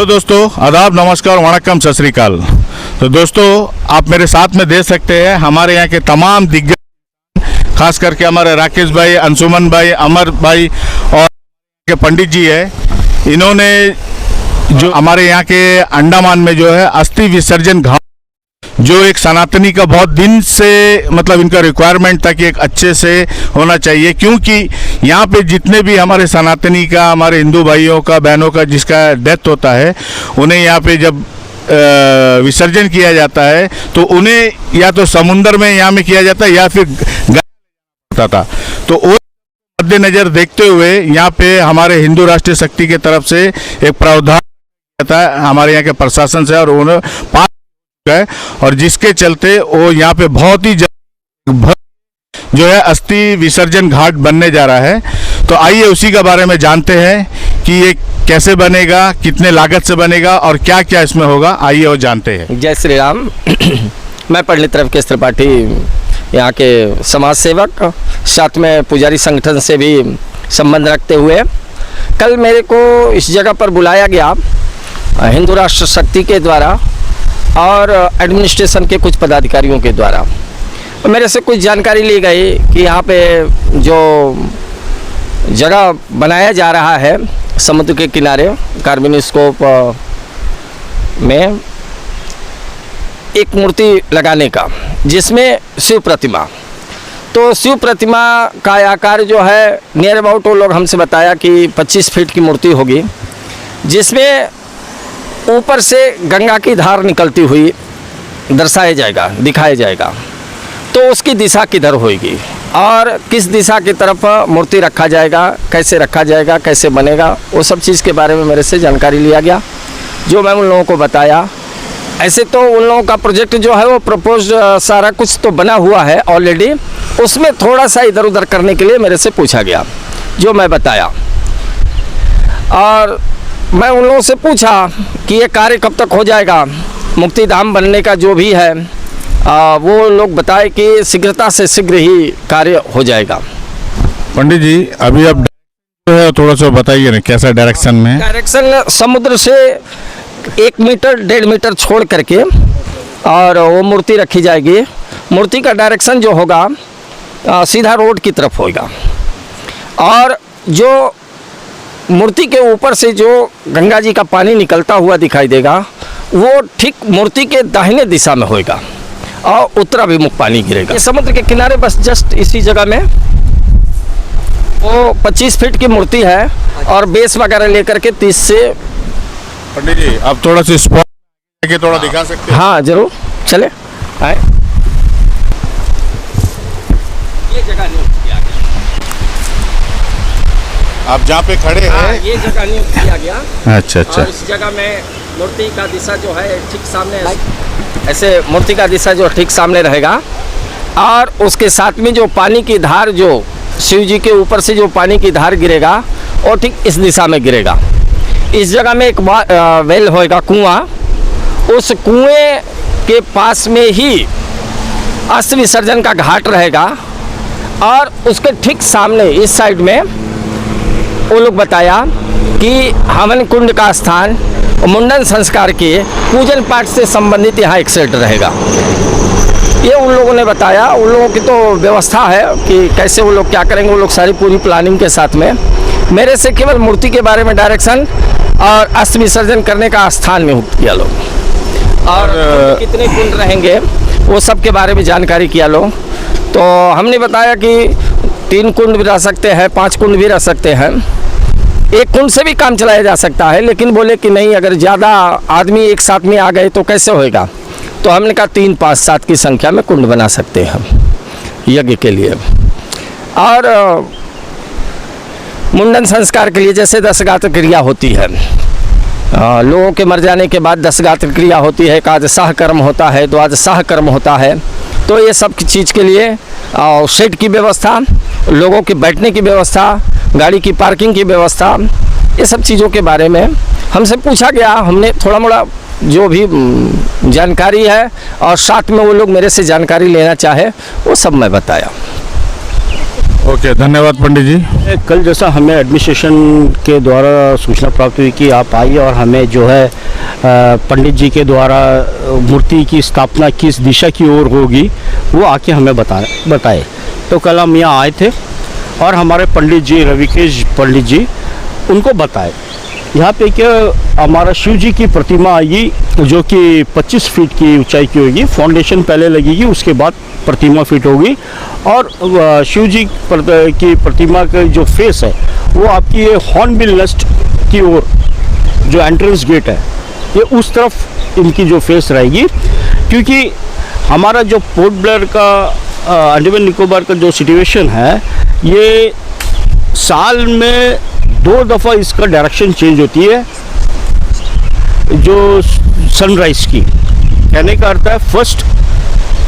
Hello दोस्तों, आदाब, नमस्कार, वणक्कम, सत श्री अकाल। तो दोस्तों, आप मेरे साथ में देख सकते हैं हमारे यहाँ के तमाम दिग्गज, खास करके हमारे राकेश भाई, अंशुमन भाई, अमर भाई और के पंडित जी है। इन्होंने जो हमारे यहाँ के अंडमान में जो है अस्थि विसर्जन घाट, जो एक सनातनी का बहुत दिन से मतलब इनका रिक्वायरमेंट था कि एक अच्छे से होना चाहिए, क्योंकि यहाँ पे जितने भी हमारे सनातनी का, हमारे हिंदू भाइयों का, बहनों का जिसका डेथ होता है, उन्हें यहाँ पे जब विसर्जन किया जाता है तो उन्हें या तो समुद्र में यहाँ में किया जाता है या फिर होता था। तो वो मद्देनजर देखते हुए यहाँ पे हमारे हिंदू राष्ट्रीय शक्ति की तरफ से एक प्रावधान था हमारे यहाँ के प्रशासन से, और उन्हें पास है, और जिसके चलते वो यहाँ पे बहुत ही जो है अस्थि विसर्जन घाट बनने जा रहा है। तो आइए उसी के बारे में जानते हैं कि ये कैसे बनेगा, कितने लागत से बनेगा और क्या क्या इसमें होगा। आइए वो जानते हैं। जय श्री राम। मैं पंडित रविकेश त्रिपाठी, यहाँ के समाज सेवक, साथ में पुजारी संगठन से भी संबंध रखते हुए कल मेरे को इस जगह पर बुलाया गया हिंदू राष्ट्र शक्ति के द्वारा और एडमिनिस्ट्रेशन के कुछ पदाधिकारियों के द्वारा। मेरे से कुछ जानकारी ली गई कि यहाँ पे जो जगह बनाया जा रहा है समुद्र के किनारे कार्बन स्कोप में एक मूर्ति लगाने का, जिसमें शिव प्रतिमा, तो शिव प्रतिमा का आकार जो है नियर अबाउट, वो लोग हमसे बताया कि 25 फीट की मूर्ति होगी, जिसमें ऊपर से गंगा की धार निकलती हुई दर्शाया जाएगा, दिखाया जाएगा। तो उसकी दिशा किधर होगी और किस दिशा की तरफ मूर्ति रखा जाएगा, कैसे रखा जाएगा, कैसे बनेगा, वो सब चीज़ के बारे में मेरे से जानकारी लिया गया, जो मैं उन लोगों को बताया। ऐसे तो उन लोगों का प्रोजेक्ट जो है वो प्रपोज सारा कुछ तो बना हुआ है ऑलरेडी, उसमें थोड़ा सा इधर उधर करने के लिए मेरे से पूछा गया, जो मैं बताया। और मैं उन लोगों से पूछा कि ये कार्य कब तक हो जाएगा, मुक्ति धाम बनने का जो भी है, वो लोग बताए कि शीघ्रता से शीघ्र ही कार्य हो जाएगा। पंडित जी, अभी आप है थोड़ा सा बताइए ना, कैसा डायरेक्शन में? डायरेक्शन समुद्र से 1 मीटर 1.5 मीटर छोड़ करके और वो मूर्ति रखी जाएगी। मूर्ति का डायरेक्शन जो होगा सीधा रोड की तरफ होगा, और जो मूर्ति के ऊपर से जो गंगा जी का पानी निकलता हुआ दिखाई देगा, वो ठीक मूर्ति के दाहिने दिशा में होगा और उत्तराभिमुख पानी गिरेगा। ये समुद्र के किनारे बस जस्ट इसी जगह में वो 25 फीट की मूर्ति है, और बेस वगैरह लेकर के 30 से। पंडित जी, आप थोड़ा सा स्पॉट के थोड़ा दिखा सकते हैं? हाँ जरूर, चले आए। ये जगह नियुक्त किया गया, आप जहाँ पे खड़े हैं, ये जगह नियुक्त किया गया। अच्छा अच्छा। और इस जगह में मूर्ति का दिशा जो है ठीक सामने, ऐसे मूर्ति का दिशा जो ठीक सामने रहेगा, और उसके साथ में जो पानी की धार, जो शिव जी के ऊपर से जो पानी की धार गिरेगा, वो ठीक इस दिशा में गिरेगा। इस जगह में एक वेल होएगा, कुआं, उस कुएं के पास में ही अस्थि विसर्जन का घाट रहेगा, और उसके ठीक सामने इस साइड में वो लोग बताया कि हवन कुंड का स्थान, मुंडन संस्कार के पूजन पाठ से संबंधित यहाँ एक सेट रहेगा। ये उन लोगों ने बताया। उन लोगों की तो व्यवस्था है कि कैसे वो लोग क्या करेंगे, वो लोग सारी पूरी प्लानिंग के साथ में। मेरे से केवल मूर्ति के बारे में डायरेक्शन और अस्थि विसर्जन करने का स्थान में किया लोग, और कितने कुंड रहेंगे वो सब के बारे में जानकारी किया लोग। तो हमने बताया कि 3 कुंड भी रह सकते हैं, 5 कुंड भी रह सकते हैं, 1 कुंड से भी काम चलाया जा सकता है। लेकिन बोले कि नहीं, अगर ज़्यादा आदमी एक साथ में आ गए तो कैसे होएगा। तो हमने कहा 3, 5, 7 की संख्या में कुंड बना सकते हैं हम यज्ञ के लिए। और मुंडन संस्कार के लिए जैसे 10 गात्र क्रिया होती है, लोगों के मर जाने के बाद 10 गात्र क्रिया होती है, एकादशाह कर्म होता है, द्वादशाह कर्म होता है। तो ये सब चीज़ के लिए शेड की व्यवस्था, लोगों के बैठने की व्यवस्था, गाड़ी की पार्किंग की व्यवस्था, ये सब चीज़ों के बारे में हमसे पूछा गया। हमने थोड़ा मोड़ा जो भी जानकारी है, और साथ में वो लोग मेरे से जानकारी लेना चाहे, वो सब मैं बताया। ओके, धन्यवाद पंडित जी। कल जैसा हमें एडमिनिस्ट्रेशन के द्वारा सूचना प्राप्त हुई कि आप आइए और हमें जो है पंडित जी के द्वारा मूर्ति की स्थापना किस दिशा की ओर होगी वो आके हमें बताए। तो कल हम यहाँ आए थे और हमारे पंडित जी रविकेश पंडित जी उनको बताए यहाँ पे क्या हमारा शिव जी की प्रतिमा आएगी जो कि 25 फीट की ऊंचाई की होगी। फाउंडेशन पहले लगेगी, उसके बाद प्रतिमा फिट होगी और शिव जी की प्रतिमा का जो फेस है वो आपकी ये हॉर्नबिल नेस्ट की ओर जो एंट्रेंस गेट है ये उस तरफ इनकी जो फेस रहेगी। क्योंकि हमारा जो पोर्ट ब्लेयर का अंडमान निकोबार का जो सिचुएशन है ये साल में 2 दफ़ा इसका डायरेक्शन चेंज होती है जो सनराइज़ की। कहने का अर्थ है फर्स्ट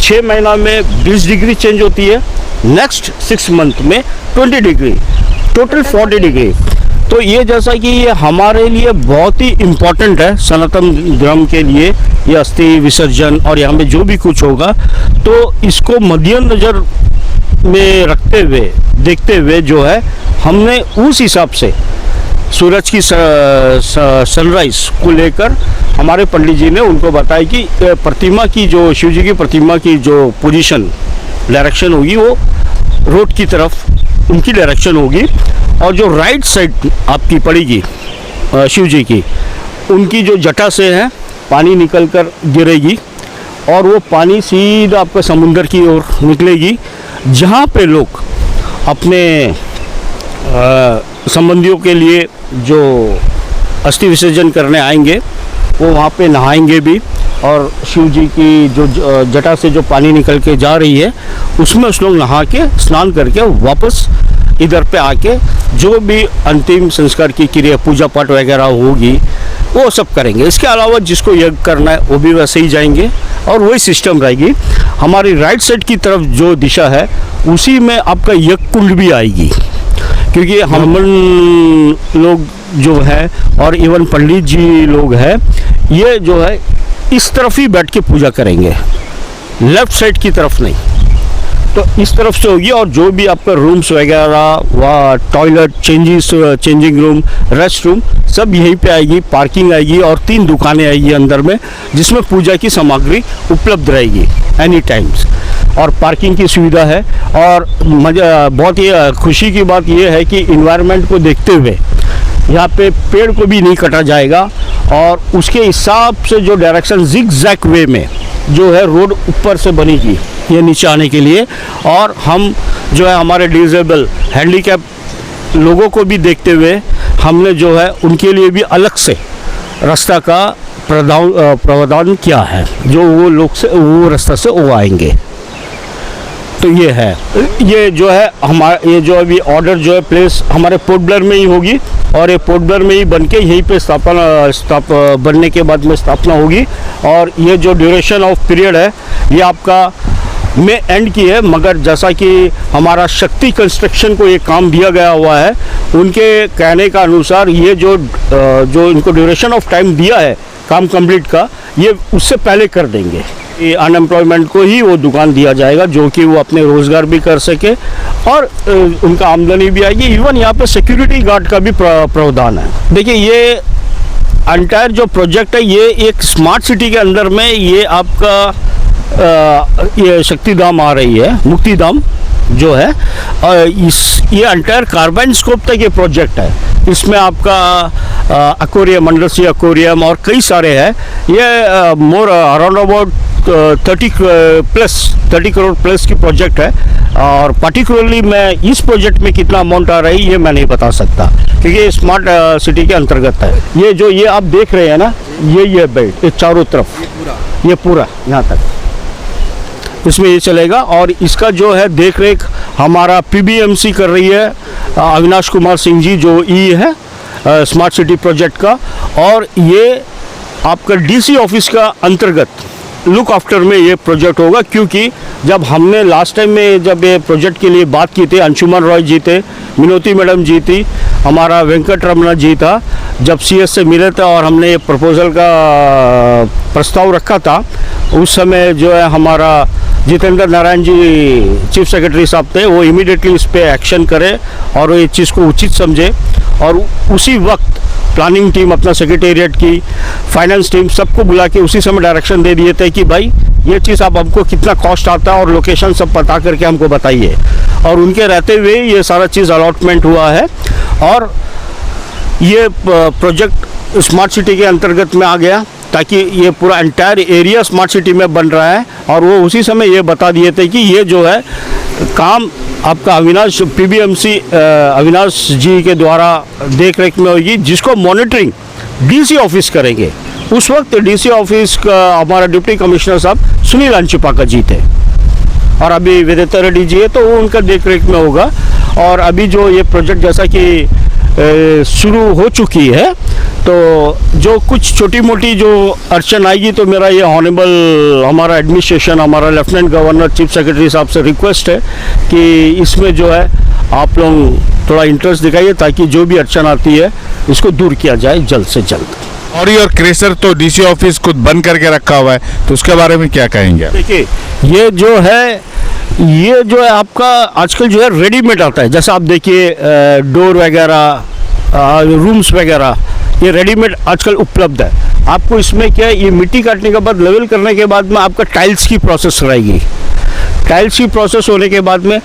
6 महीना में 20 डिग्री चेंज होती है, नेक्स्ट 6 मंथ में 20 डिग्री, टोटल 40 डिग्री। तो ये जैसा कि ये हमारे लिए बहुत ही इम्पोर्टेंट है सनातन धर्म के लिए, ये अस्थि विसर्जन और यहाँ में जो भी कुछ होगा तो इसको मद्देनजर में रखते हुए देखते हुए जो है हमने उस हिसाब से सूरज की सनराइज को लेकर हमारे पंडित जी ने उनको बताया कि प्रतिमा की जो शिव जी की प्रतिमा की जो पोजीशन डायरेक्शन होगी वो रोड की तरफ उनकी डायरेक्शन होगी और जो राइट साइड आपकी पड़ेगी शिव जी की उनकी जो जटा से है पानी निकल कर गिरेगी और वो पानी सीधा आपका समुंदर की ओर निकलेगी जहाँ पे लोग अपने संबंधियों के लिए जो अस्थि विसर्जन करने आएंगे वो वहाँ पे नहाएंगे भी और शिव जी की जो जटा से जो पानी निकल के जा रही है उसमें उस लोग नहा के स्नान करके वापस इधर पे आके जो भी अंतिम संस्कार की क्रिया पूजा पाठ वगैरह होगी वो सब करेंगे। इसके अलावा जिसको यज्ञ करना है वो भी वैसे ही जाएंगे और वही सिस्टम रहेगी। हमारी राइट साइड की तरफ जो दिशा है उसी में आपका यज्ञ कुंड भी आएगी क्योंकि हम लोग जो है और इवन पंडित जी लोग हैं ये जो है इस तरफ ही बैठ के पूजा करेंगे, लेफ्ट साइड की तरफ नहीं। तो इस तरफ से होगी और जो भी आपका रूम्स वगैरह व toilet changing room rest room सब यहीं पे आएगी, पार्किंग आएगी और 3 दुकानें आएगी अंदर में जिसमें पूजा की सामग्री उपलब्ध रहेगी एनी टाइम्स और पार्किंग की सुविधा है। और मज़ा बहुत ही खुशी की बात यह है कि इन्वायरमेंट को देखते हुए यहाँ पे पेड़ को भी नहीं काटा जाएगा और उसके हिसाब से जो डायरेक्शन जिग-जैग वे में जो है रोड ऊपर से बनेगी ये नीचे आने के लिए और हम जो है हमारे डिसेबल हैंडीकैप लोगों को भी देखते हुए हमने जो है उनके लिए भी अलग से रास्ता का प्रावधान किया है जो वो लोग से वो रास्ता से वो आएंगे। तो ये है ये जो है हमारा ये जो अभी ऑर्डर जो है प्लेस हमारे पोर्ट ब्लेयर में ही होगी और ये पोर्ट ब्लेयर में ही बन के यहीं पे बनने के बाद में स्थापना होगी और ये जो ड्यूरेशन ऑफ पीरियड है ये आपका में एंड की है। मगर जैसा कि हमारा शक्ति कंस्ट्रक्शन को ये काम दिया गया हुआ है उनके कहने का अनुसार ये जो इनको ड्यूरेशन ऑफ टाइम दिया है काम कंप्लीट का ये उससे पहले कर देंगे। ये अनएम्प्लॉयमेंट को ही वो दुकान दिया जाएगा जो कि वो अपने रोज़गार भी कर सके और उनका आमदनी भी आएगी। इवन यहाँ पे सिक्योरिटी गार्ड का भी प्रावधान है। देखिए ये एंटायर जो प्रोजेक्ट है ये एक स्मार्ट सिटी के अंदर में ये आपका ये शक्तिधाम आ रही है, मुक्तिधाम जो है और ये एंटायर कार्बाइन स्कोप तक ये प्रोजेक्ट है। इसमें आपका एक्वेरियम अंडरसी एक्वेरियम और कई सारे हैं। ये मोर अराउंड अबाउट 30 करोड़ प्लस की प्रोजेक्ट है और पर्टिकुलरली मैं इस प्रोजेक्ट में कितना अमाउंट आ रही है ये मैं नहीं बता सकता क्योंकि ये स्मार्ट सिटी के अंतर्गत है। ये जो ये आप देख रहे हैं ना ये बेल्ट ये चारों तरफ ये पूरा यहाँ तक इसमें ये चलेगा और इसका जो है देख रेख हमारा PBMC कर रही है अविनाश कुमार सिंह जी जो ई है स्मार्ट सिटी प्रोजेक्ट का और ये आपका DC ऑफिस का अंतर्गत लुक आफ्टर में ये प्रोजेक्ट होगा, क्योंकि जब हमने लास्ट टाइम में जब ये प्रोजेक्ट के लिए बात की थी, अंशुमन रॉय जी थे, मिनोती मैडम जी थी, हमारा वेंकट रमना जी था, जब सीएस से मिले थे और हमने ये प्रपोजल का प्रस्ताव रखा था, उस समय जो है हमारा जितेंद्र नारायण जी चीफ सेक्रेटरी साहब थे, वो इमीडिएटली इस पे एक्शन करे और वो ये चीज़ को उचित समझे, और उसी वक्त प्लानिंग टीम अपना सेक्रेटेरिएट की, फाइनेंस टीम सबको बुला के उसी समय डायरेक्शन दे दिए थे कि भाई ये चीज़ आप हमको कितना कॉस्ट आता है और लोकेशन सब पता करके हमको बताइए, और उनके रहते हुए ये सारा चीज़ अलॉटमेंट हुआ है और ये प्रोजेक्ट स्मार्ट सिटी के अंतर्गत में आ गया, ताकि ये पूरा एंटायर एरिया स्मार्ट सिटी में बन रहा है। और वो उसी समय ये बता दिए थे कि ये जो है काम आपका अविनाश पीबीएमसी अविनाश जी के द्वारा देख रेख में होगी, जिसको मॉनिटरिंग डीसी ऑफिस करेंगे। उस वक्त डीसी ऑफिस का हमारा डिप्टी कमिश्नर साहब सुनील अंशुपाका जी थे, और अभी विदिता रेड्डी जी है, तो वो उनका देख रेख में होगा। और अभी जो ये प्रोजेक्ट जैसा कि शुरू हो चुकी है, तो जो कुछ छोटी मोटी जो अड़चन आएगी, तो मेरा ये ऑनरेबल हमारा एडमिनिस्ट्रेशन, हमारा लेफ्टिनेंट गवर्नर, चीफ सेक्रेटरी साहब से रिक्वेस्ट है कि इसमें जो है आप लोग थोड़ा इंटरेस्ट दिखाइए, ताकि जो भी अड़चन आती है इसको दूर किया जाए जल्द से जल्द। और क्रेशर तो डीसी ऑफिस खुद बंद करके रखा हुआ है, तो उसके बारे में क्या कहेंगे? देखिए, ये जो है आपका आजकल जो है रेडीमेड आता है, जैसा आप देखिए डोर वगैरह, रूम्स वगैरह, ये रेडीमेड आजकल उपलब्ध है। आपको इसमें क्या है, ये मिट्टी काटने के बाद लेवल करने के बाद में आपका टाइल्स की प्रोसेस रहेगी। टाइल्स की प्रोसेस होने के बाद में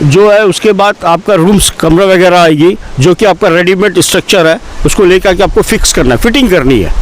जो है उसके बाद आपका रूम्स कमरा वगैरह आएगी, जो कि आपका रेडीमेड स्ट्रक्चर है, उसको लेकर के आपको फिक्स करना है, फिटिंग करनी है।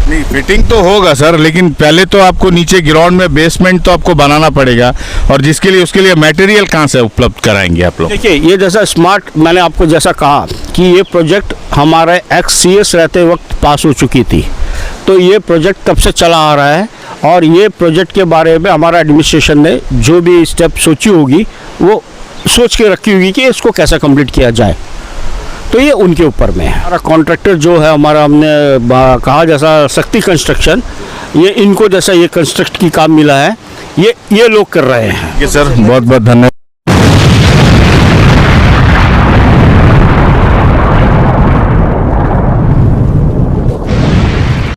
नहीं, फिटिंग तो होगा सर, लेकिन पहले तो आपको नीचे ग्राउंड में बेसमेंट तो आपको बनाना पड़ेगा, और जिसके लिए उसके लिए मटेरियल कहाँ से उपलब्ध कराएंगे आप लोग? देखिए, ये जैसा स्मार्ट, मैंने आपको जैसा कहा कि ये प्रोजेक्ट हमारे एक्स-सीएस रहते वक्त पास हो चुकी थी, तो ये प्रोजेक्ट तब से चला आ रहा है, और ये प्रोजेक्ट के बारे में हमारा एडमिनिस्ट्रेशन ने जो भी स्टेप सोची होगी, वो सोच के रखी होगी कि इसको कैसे कंप्लीट किया जाए, तो ये उनके ऊपर में है। हमारा कॉन्ट्रैक्टर जो है हमारा, हमने कहा जैसा शक्ति कंस्ट्रक्शन, ये इनको जैसा ये कंस्ट्रक्ट की काम मिला है, ये लोग कर रहे हैं। सर बहुत बहुत धन्यवाद।